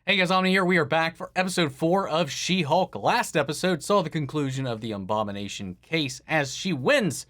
Hey guys, Omni here. We are back for episode 4 of She-Hulk. Last episode saw the conclusion of the Abomination case as she wins,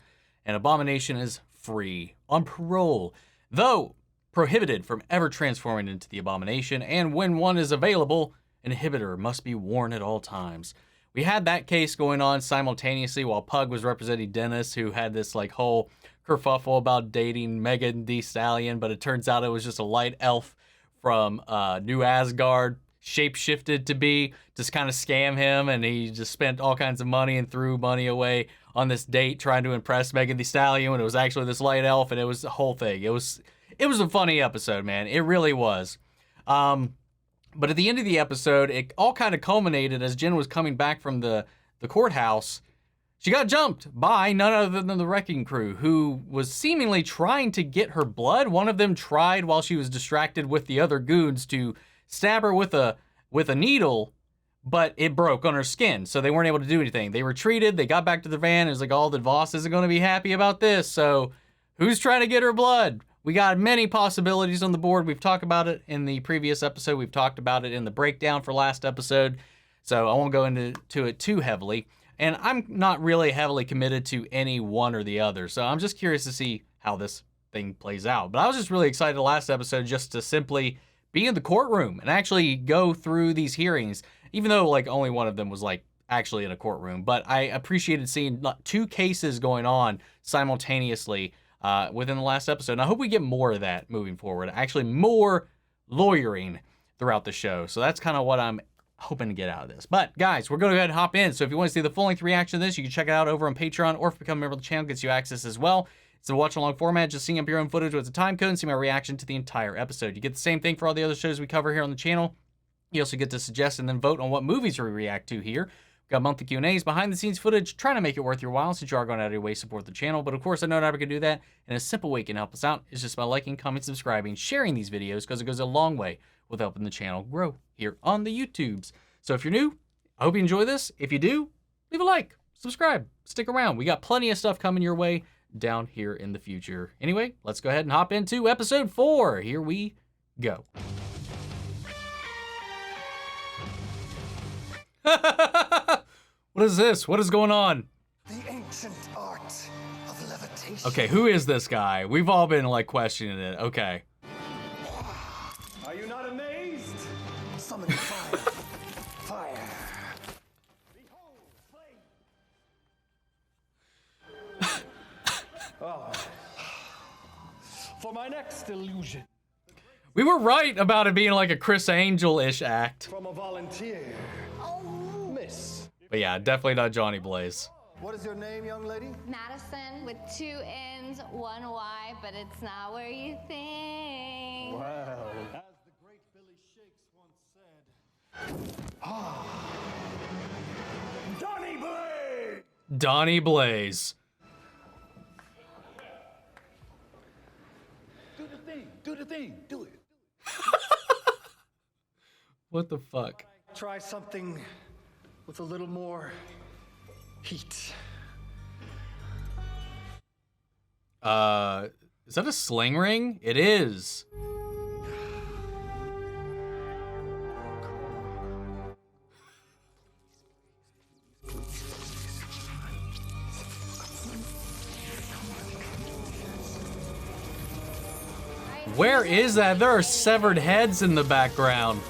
and Abomination is free, on parole, though prohibited from ever transforming into the Abomination, and when one is available, an inhibitor must be worn at all times. We had that case going on simultaneously while Pug was representing Dennis, who had this whole kerfuffle about dating Megan Thee Stallion, but it turns out it was just a light elf from New Asgard, shape-shifted to just kind of scam him, and he just spent all kinds of money and threw money away on this date trying to impress Megan Thee Stallion when it was actually this light elf, and it was the whole thing. It was a funny episode, man. It really was. But at the end of the episode, it all kind of culminated as Jen was coming back from the courthouse. She got jumped by none other than the Wrecking Crew, who was seemingly trying to get her blood. One of them tried, while she was distracted with the other goons, to stab her with a needle, but it broke on her skin, so they weren't able to do anything. They retreated, they got back to the van, it was like, oh, the boss isn't going to be happy about this, so who's trying to get her blood? We got many possibilities on the board. We've talked about it in the previous episode. We've talked about it in the breakdown for last episode, so I won't go into it too heavily. And I'm not really heavily committed to any one or the other, so I'm just curious to see how this thing plays out. But I was just really excited last episode just to simply be in the courtroom and actually go through these hearings, even though only one of them was actually in a courtroom. But I appreciated seeing 2 cases going on simultaneously within the last episode. And I hope we get more of that moving forward, actually more lawyering throughout the show. So that's kind of what I'm hoping to get out of this. But guys, we're going to go ahead and hop in. So if you want to see the full-length reaction to this, you can check it out over on Patreon, or if you become a member of the channel, gets you access as well. It's a watch-along format, just seeing up your own footage with a time code and see my reaction to the entire episode. You get the same thing for all the other shows we cover here on the channel. You also get to suggest and then vote on what movies we react to here. We've got monthly Q&As, behind-the-scenes footage, trying to make it worth your while since you are going out of your way to support the channel. But of course, I know how we can do that, and a simple way you can help us out is just by liking, commenting, subscribing, sharing these videos, because it goes a long way with helping the channel grow here on the YouTubes. So if you're new, I hope you enjoy this. If you do, leave a like, subscribe, stick around. We got plenty of stuff coming your way down here in the future. Anyway, let's go ahead and hop into episode 4. Here we go. What is this? What is going on? The ancient art of levitation. Okay, who is this guy? We've all been questioning it. Okay. Are you not amazed? Summon fire. Fire. Behold, flame. Oh. For my next illusion. We were right about it being like a Chris Angel-ish act. From a volunteer. Oh, miss. But yeah, definitely not Johnny Blaze. What is your name, young lady? Madison with 2 N's, 1 Y, but it's not where you think. Wow. As the great Billy Shakes once said, Donnie Blaze! Donnie Blaze. Do the thing, do the thing, do it. What the fuck? Try something with a little more heat. Is that a sling ring? It is. Where is that? There are severed heads in the background.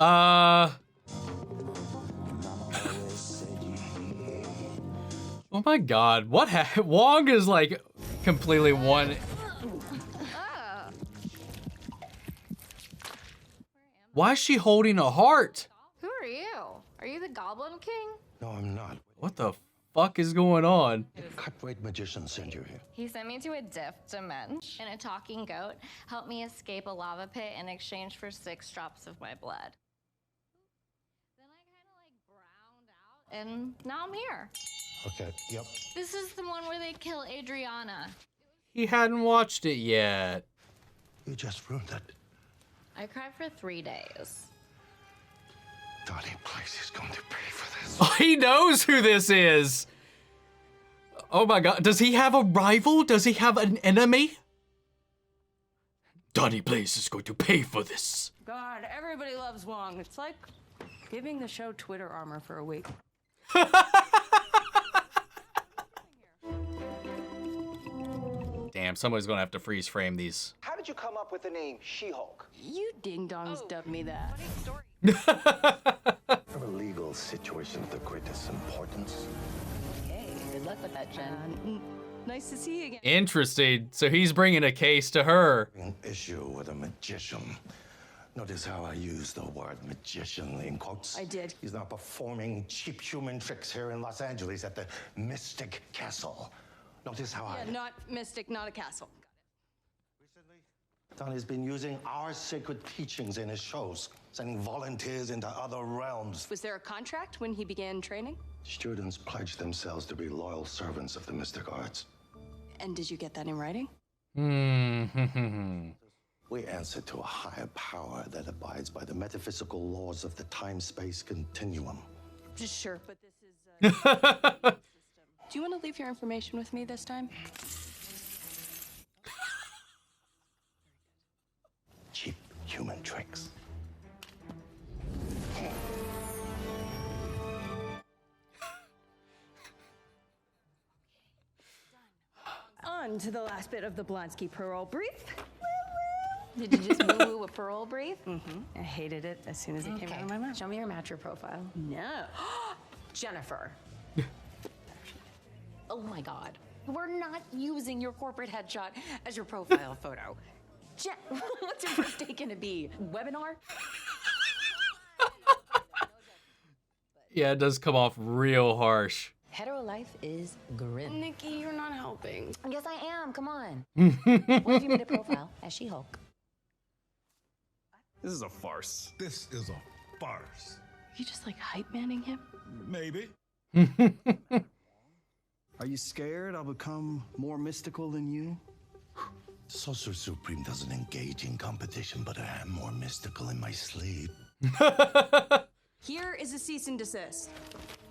Oh my god, what Wong is completely one. Why is she holding a heart? Who are you? Are you the Goblin King? No, I'm not. What the fuck is going on? Cut-rate magician sent you here. He sent me to a diff dimension, and a talking goat helped me escape a lava pit in exchange for 6 drops of my blood. Then I kind of browned out, and now I'm here. Okay, yep. This is the one where they kill Adriana. He hadn't watched it yet. You just ruined it. I cried for 3 days. Donnie Blaze is going to pay for this. Oh, he knows who this is. Oh my god, does he have a rival? Does he have an enemy? Donnie Blaze is going to pay for this. God, everybody loves Wong. It's like giving the show Twitter armor for a week. Damn, somebody's gonna have to freeze frame these. How did you come up with the name She-Hulk? You ding-dongs dubbed me that. A legal situation of the greatest importance. Hey, good luck with that, Jen. Nice to see you again. Interesting. So he's bringing a case to her. An issue with a magician. Notice how I use the word magician in quotes? I did. He's now performing cheap human tricks here in Los Angeles at the Mystic Castle. Notice how Yeah, not Mystic, not a castle. Donnie's been using our sacred teachings in his shows, sending volunteers into other realms. Was there a contract when he began training? Students pledge themselves to be loyal servants of the mystic arts. And did you get that in writing? We answer to a higher power that abides by the metaphysical laws of the time-space continuum. Sure, but this is system. Do you want to leave your information with me this time? Cheap human tricks. On to the last bit of the Blonsky parole brief. Did you just woo-woo a parole brief? I hated it as soon as it came out of my mouth. Show me your matcher profile. No. Jennifer. Oh my God. We're not using your corporate headshot as your profile photo. What's your first day gonna be? Webinar? Yeah, it does come off real harsh. Hetero life is grim. Nikki, you're not helping. Yes, I am. Come on. What if you made a profile as She-Hulk? This is a farce. This is a farce. You just like hype manning him? Maybe. Are you scared I'll become more mystical than you? Sorcerer Supreme doesn't engage in competition, but I am more mystical in my sleep. Here is a cease and desist.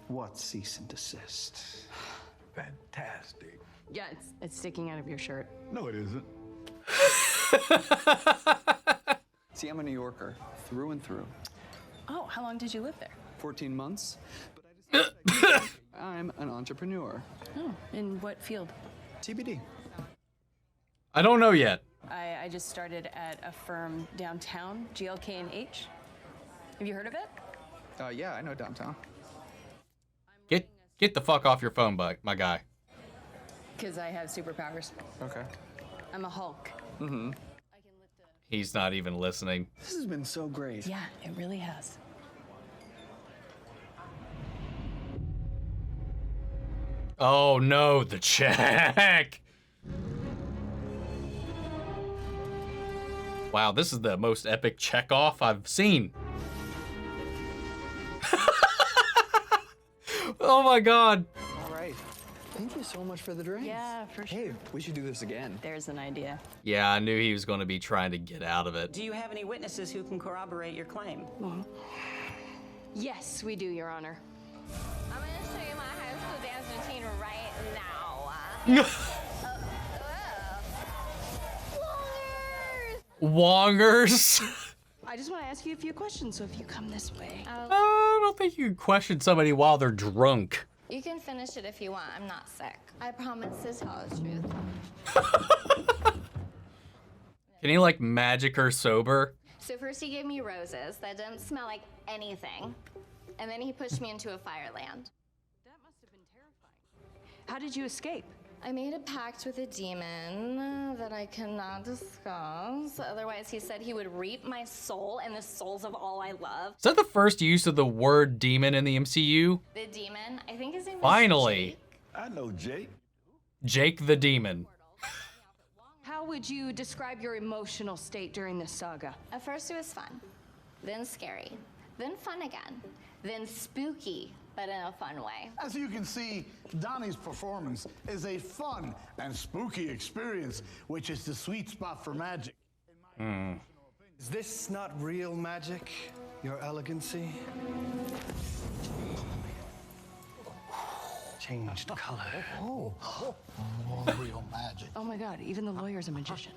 What cease and desist? Fantastic. Yeah, it's sticking out of your shirt. No, it isn't. See, I'm a New Yorker, through and through. Oh, how long did you live there? 14 months, but I decided I'm an entrepreneur. Oh, in what field? TBD. I don't know yet. I just started at a firm downtown, GLK&H. Have you heard of it? Yeah, I know downtown. Get the fuck off your phone, my guy. Because I have superpowers. Okay. I'm a Hulk. He's not even listening. This has been so great. Yeah, it really has. Oh no, the check. Wow, this is the most epic check off I've seen. Oh my God. All right. Thank you so much for the drinks. Yeah, for sure. Hey, we should do this again. There's an idea. Yeah, I knew he was going to be trying to get out of it. Do you have any witnesses who can corroborate your claim? Yes, we do, Your Honor. I'm gonna show you my high school dance routine right now. Wongers. I just want to ask you a few questions, so if you come this way. I don't think you can question somebody while they're drunk. You can finish it if you want. I'm not sick. I promise to tell the truth. Can you like magic her sober? So first he gave me roses that didn't smell like anything. And then he pushed me into a fireland. That must have been terrifying. How did you escape? I made a pact with a demon that I cannot discuss. Otherwise, he said he would reap my soul and the souls of all I love. Is that the first use of the word demon in the MCU? The demon, I think his name was Finally. Jake. I know Jake. Jake the demon. How would you describe your emotional state during this saga? At first it was fun, then scary, then fun again, then spooky, but in a fun way. As you can see, Donnie's performance is a fun and spooky experience, which is the sweet spot for magic. Is this not real magic, Your Elegancy? Changed color. Real magic. Oh my God, even the lawyer's a magician.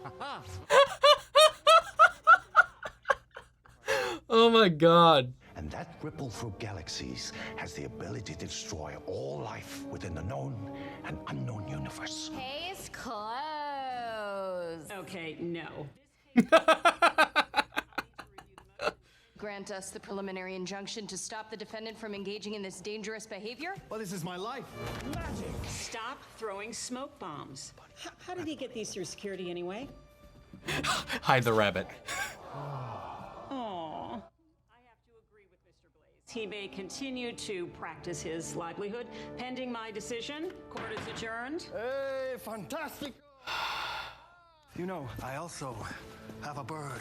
Oh my god. And that ripple through galaxies has the ability to destroy all life within the known and unknown universe. Case closed. Okay, no. Grant us the preliminary injunction to stop the defendant from engaging in this dangerous behavior? Well, this is my life. Magic. Stop throwing smoke bombs. How did he get these through security anyway? Hide the rabbit. Oh. I have to agree with Mr. Blaze. He may continue to practice his livelihood pending my decision. Court is adjourned. Hey, fantastic. You know, I also have a bird.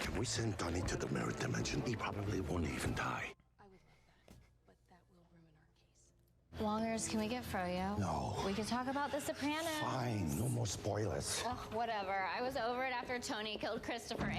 If we send Donnie to the mirror dimension, he probably won't even die. Wongers, can we get froyo? No. We could talk about The Sopranos. Fine, no more spoilers. Ugh, whatever. I was over it after Tony killed Christopher.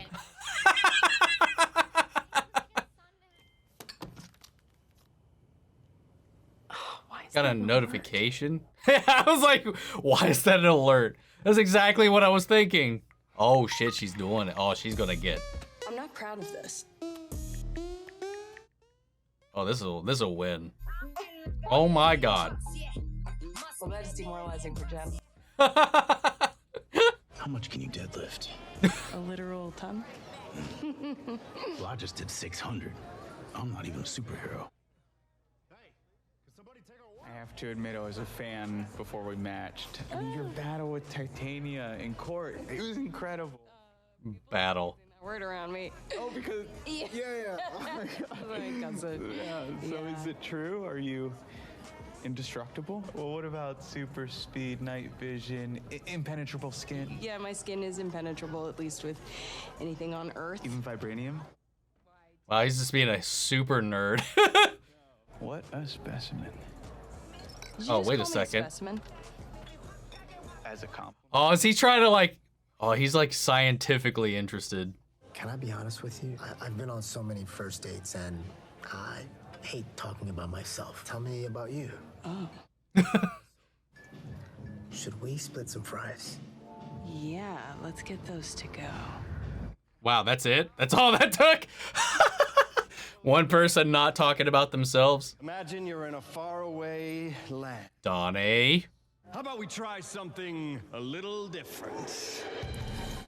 Got a notification? I was like, why is that an alert? That's exactly what I was thinking. Oh shit, she's doing it. Oh, she's gonna get. I'm not proud of this. Oh, this'll win. Oh my god. Well, that is demoralizing for Jen. How much can you deadlift? A literal ton? Well, I just did 600. I'm not even a superhero. I have to admit, I was a fan before we matched. I mean, your battle with Titania in court, it was incredible. Battle. Word around me. Oh, because yeah. Oh my God. So is it true? Are you indestructible? Well, what about super speed, night vision, impenetrable skin? Yeah, my skin is impenetrable, at least with anything on Earth. Even vibranium? Wow, he's just being a super nerd. What a specimen. Oh, wait a second. As a compliment. Oh, is he trying to like... Oh, he's like scientifically interested. Can I be honest with you? I've been on so many first dates and I hate talking about myself. Tell me about you. Oh. Should we split some fries? Yeah, let's get those to go. Wow, that's it? That's all that took? One person not talking about themselves. Imagine you're in a faraway land. Donnie. How about we try something a little different?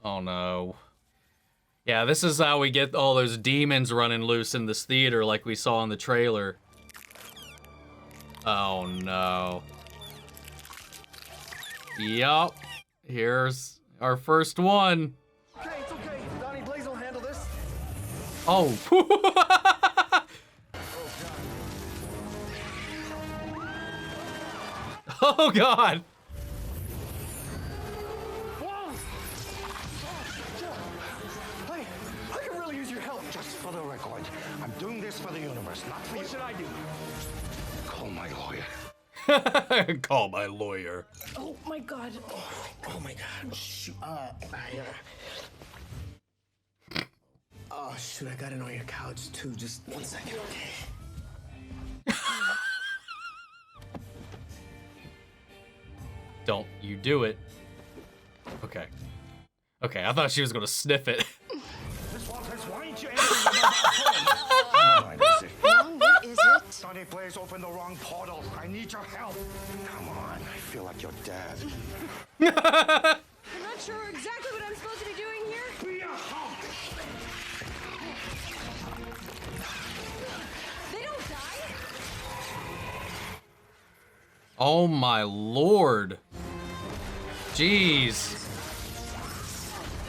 Oh no. Yeah, this is how we get all those demons running loose in this theater like we saw in the trailer. Oh no. Yup. Here's our first one. Okay, it's okay. Donnie Blaze will handle this. Oh. Oh god. Hey, I can really use your help. Just for the record, I'm doing this for the universe, not for you. What should I do? Call my lawyer. Call my lawyer. Oh my God. Oh my God. Shoot. Oh shoot, I got it on your couch too. Just 1 second, okay? Don't you do it. Okay. Okay, I thought she was gonna sniff it. Miss Walters, why ain't you answering my phone? Wong, what is it? Donnie Blaze opened the wrong portal. I need your help. Come on, I feel like your dad. I'm not sure exactly what I'm supposed to be doing here. Be a hunk. They don't die. Oh my lord. Jeez.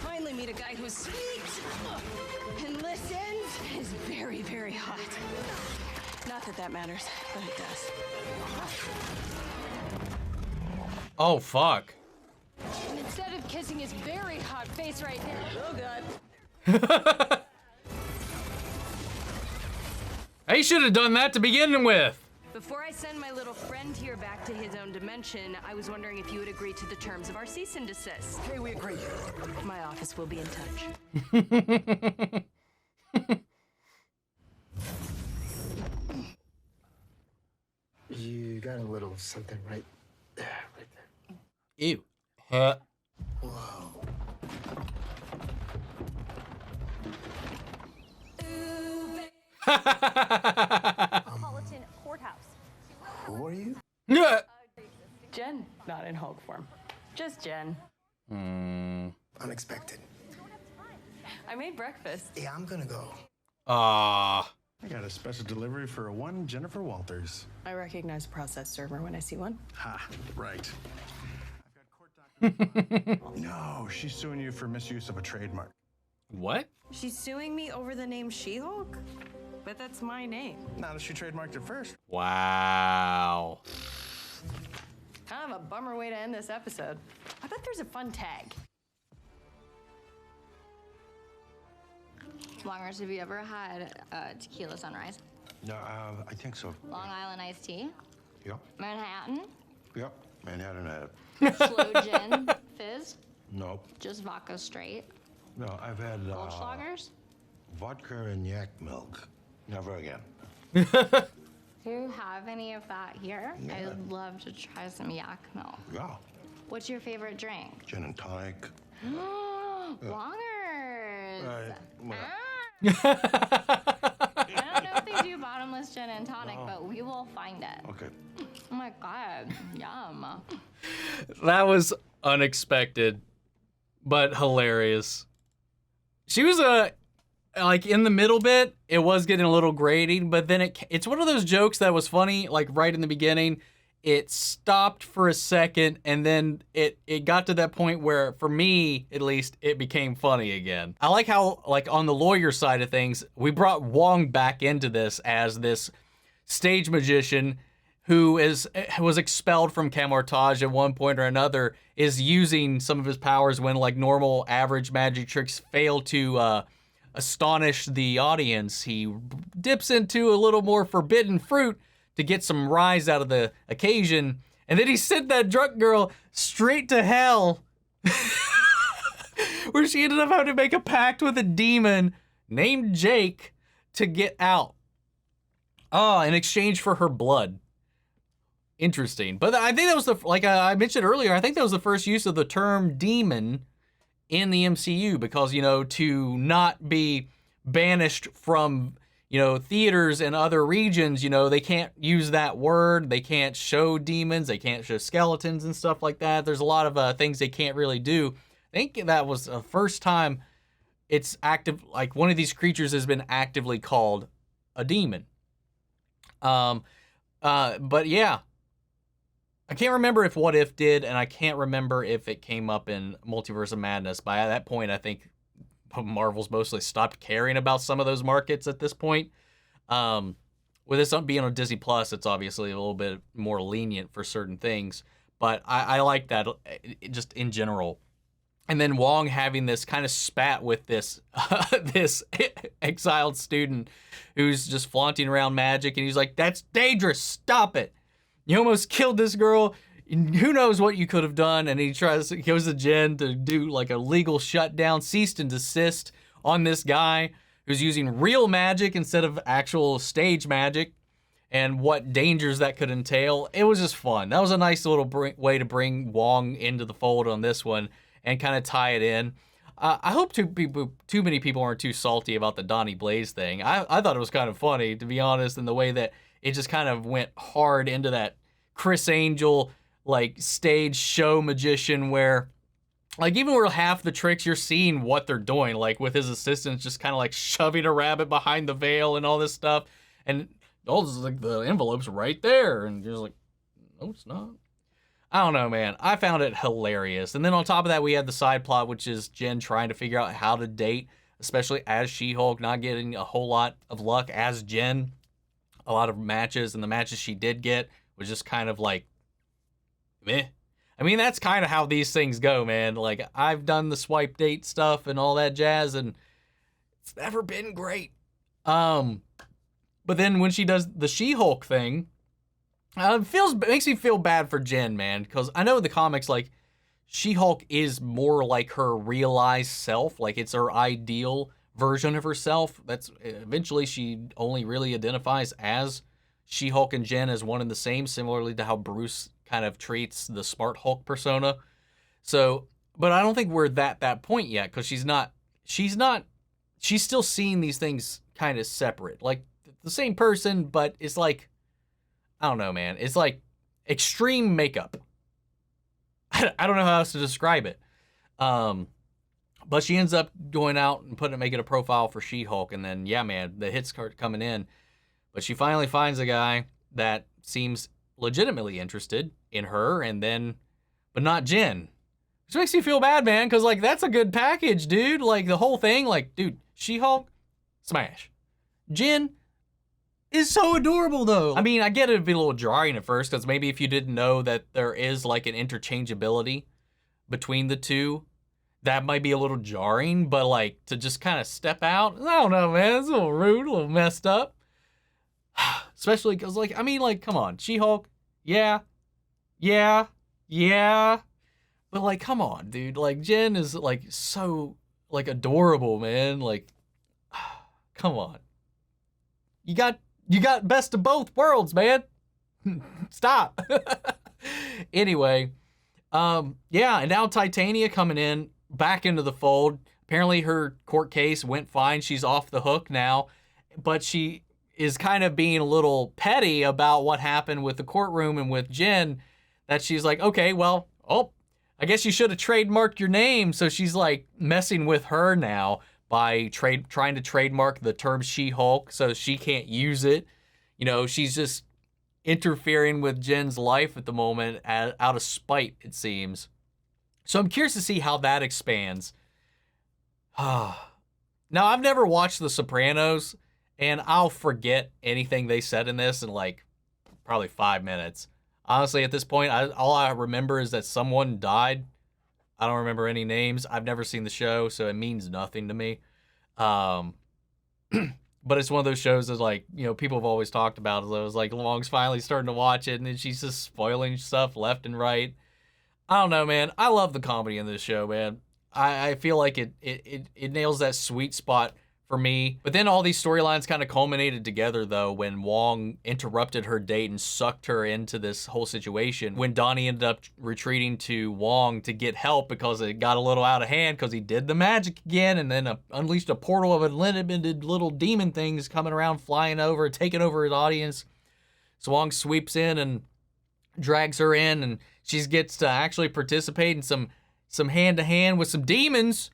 Finally meet a guy who's sweet and listens. Is very, very hot. Not that that matters, but it does. Oh fuck. And instead of kissing his very hot face right now, oh God. He should have done that to begin with. Before I send my little friend here back to his own dimension, I was wondering if you would agree to the terms of our cease and desist. Okay, we agree. My office will be in touch. You got a little something right there, right there. Ew. Well, Metropolitan Courthouse. Who are you? Yeah. Jen, not in Hulk form. Just Jen. Unexpected. I made breakfast. Yeah, I'm gonna go. Ah. I got a special delivery for one Jennifer Walters. I recognize a processed server when I see one. Ha, right. I've got court documents. No, she's suing you for misuse of a trademark. What? She's suing me over the name She-Hulk? But that's my name. Not if she trademarked it first. Wow. Kind of a bummer way to end this episode. I bet there's a fun tag. Longers, have you ever had tequila sunrise? No, I think so. Long Island iced tea? Yep. Manhattan? Yep. Manhattan had it. Slow gin? Fizz? Nope. Just vodka straight? No, I've had Goldschlagers? vodka and yak milk. Never again. Do you have any of that here? Yeah. I'd love to try some yak milk. Yeah. What's your favorite drink? Gin and tonic. Longers. Well, I don't know if they do bottomless gin and tonic, but we will find it. okay. Oh my god, yum. That was unexpected, but hilarious. She was like in the middle bit, it was getting a little grating, but then it's one of those jokes that was funny, like right in the beginning. It stopped for a second, and then it got to that point where, for me at least, it became funny again. I like how, like, on the lawyer side of things, we brought Wong back into this as this stage magician who was expelled from Kamar-Taj at one point or another, is using some of his powers when, like, normal average magic tricks fail to astonish the audience. He dips into a little more forbidden fruit to get some rise out of the occasion, and then he sent that drunk girl straight to hell, where she ended up having to make a pact with a demon named Jake to get out. In exchange for her blood. Interesting. But I think that was like I mentioned earlier, I think that was the first use of the term demon in the MCU, because, to not be banished from theaters and other regions, they can't use that word. They can't show demons. They can't show skeletons and stuff like that. There's a lot of things they can't really do. I think that was the first time it's active, like one of these creatures has been actively called a demon. But yeah, I can't remember if What If did, and I can't remember if it came up in Multiverse of Madness. By that point, I think Marvel's mostly stopped caring about some of those markets at this point. With this being on Disney Plus, it's obviously a little bit more lenient for certain things, but I like that just in general. And then Wong having this kind of spat with this this exiled student who's just flaunting around magic, and he's like, "That's dangerous. Stop it. You almost killed this girl. Who knows what you could have done?" And he goes to Jen to do like a legal shutdown, cease and desist on this guy who's using real magic instead of actual stage magic, and what dangers that could entail. It was just fun. That was a nice little way to bring Wong into the fold on this one and kind of tie it in. I hope too many people aren't too salty about the Donnie Blaze thing. I thought it was kind of funny, to be honest, in the way that it just kind of went hard into that Chris Angel like stage show magician, where like even where half the tricks you're seeing what they're doing, like with his assistants just kind of like shoving a rabbit behind the veil and all this stuff, and all this, like the envelope's right there, and you're just like, no, it's not. I don't know, man. I found it hilarious. And then on top of that, we had the side plot, which is Jen trying to figure out how to date, especially as She-Hulk, not getting a whole lot of luck as Jen. A lot of matches, and the matches she did get was just kind of like, meh. I mean, that's kind of how these things go, man. Like, I've done the swipe date stuff and all that jazz, and it's never been great. But then when she does the She-Hulk thing, it makes me feel bad for Jen, man, because I know in the comics, like, She-Hulk is more like her realized self. Like, it's her ideal version of herself. That's eventually she only really identifies as She-Hulk and Jen as one and the same, similarly to how Bruce kind of treats the Smart Hulk persona. So, but I don't think we're at that point yet, because she's still seeing these things kind of separate. Like, the same person, but it's like, I don't know, man. It's like extreme makeup. I don't know how else to describe it. But she ends up going out and making a profile for She-Hulk, and then, yeah, man, the hits start coming in. But she finally finds a guy that seems legitimately interested in her, but not Jen. Which makes you feel bad, man, because, like, that's a good package, dude. Like, the whole thing, like, dude, She-Hulk, smash. Jen is so adorable, though. I mean, I get it'd be a little jarring at first, because maybe if you didn't know that there is, like, an interchangeability between the two, that might be a little jarring, but, like, to just kind of step out, I don't know, man, it's a little rude, a little messed up. Especially because, like, I mean, like, come on, She-Hulk, yeah. But, like, come on, dude. Like, Jen is, like, so, like, adorable, man. Like, come on. You got best of both worlds, man. Stop. Anyway, yeah, and now Titania coming in, back into the fold. Apparently her court case went fine. She's off the hook now. But she is kind of being a little petty about what happened with the courtroom and with Jen, that she's like, okay, well, I guess you should have trademarked your name. So she's like messing with her now by trying to trademark the term She-Hulk so she can't use it. You know, she's just interfering with Jen's life at the moment out of spite, it seems. So I'm curious to see how that expands. Now, I've never watched The Sopranos, and I'll forget anything they said in this in like probably 5 minutes. Honestly, at this point, all I remember is that someone died. I don't remember any names. I've never seen the show, so it means nothing to me. But it's one of those shows that, like, you know, people have always talked about. It was like, Wong's finally starting to watch it, and then she's just spoiling stuff left and right. I don't know, man. I love the comedy in this show, man. I feel like it nails that sweet spot for me. But then all these storylines kind of culminated together, though, when Wong interrupted her date and sucked her into this whole situation. When Donnie ended up retreating to Wong to get help because it got a little out of hand because he did the magic again, and then unleashed a portal of unlimited little demon things coming around, flying over, taking over his audience. So Wong sweeps in and drags her in, and she gets to actually participate in some hand-to-hand with some demons.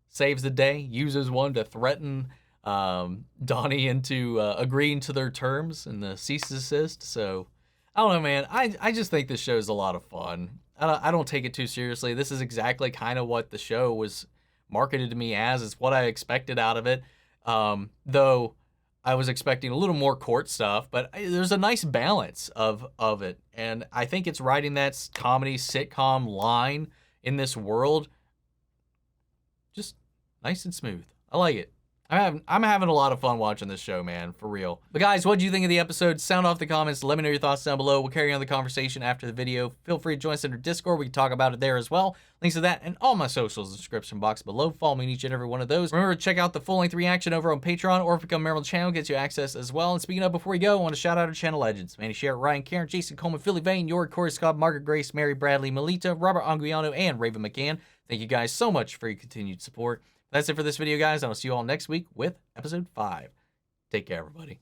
Saves the day, uses one to threaten Donnie into agreeing to their terms and the cease and desist. So, I don't know, man. I just think this show is a lot of fun. I don't take it too seriously. This is exactly kind of what the show was marketed to me as. It's what I expected out of it. Though I was expecting a little more court stuff, but there's a nice balance of it. And I think it's riding that comedy sitcom line in this world just nice and smooth. I like it. I'm having a lot of fun watching this show, man, for real. But guys, what do you think of the episode? Sound off the comments. Let me know your thoughts down below. We'll carry on the conversation after the video. Feel free to join us in our Discord. We can talk about it there as well. Links to that and all my socials in the description box below. Follow me in each and every one of those. Remember to check out the full-length reaction over on Patreon, or if you become a member of the channel, gets you access as well. And speaking of, before we go, I want to shout out our channel legends: Manny Sherritt, Ryan Karen, Jason Coleman, Philly Vane, York, Corey Scott, Margaret Grace, Mary Bradley, Melita, Robert Anguiano, and Raven McCann. Thank you guys so much for your continued support. That's it for this video, guys. I'll see you all next week with episode 5. Take care, everybody.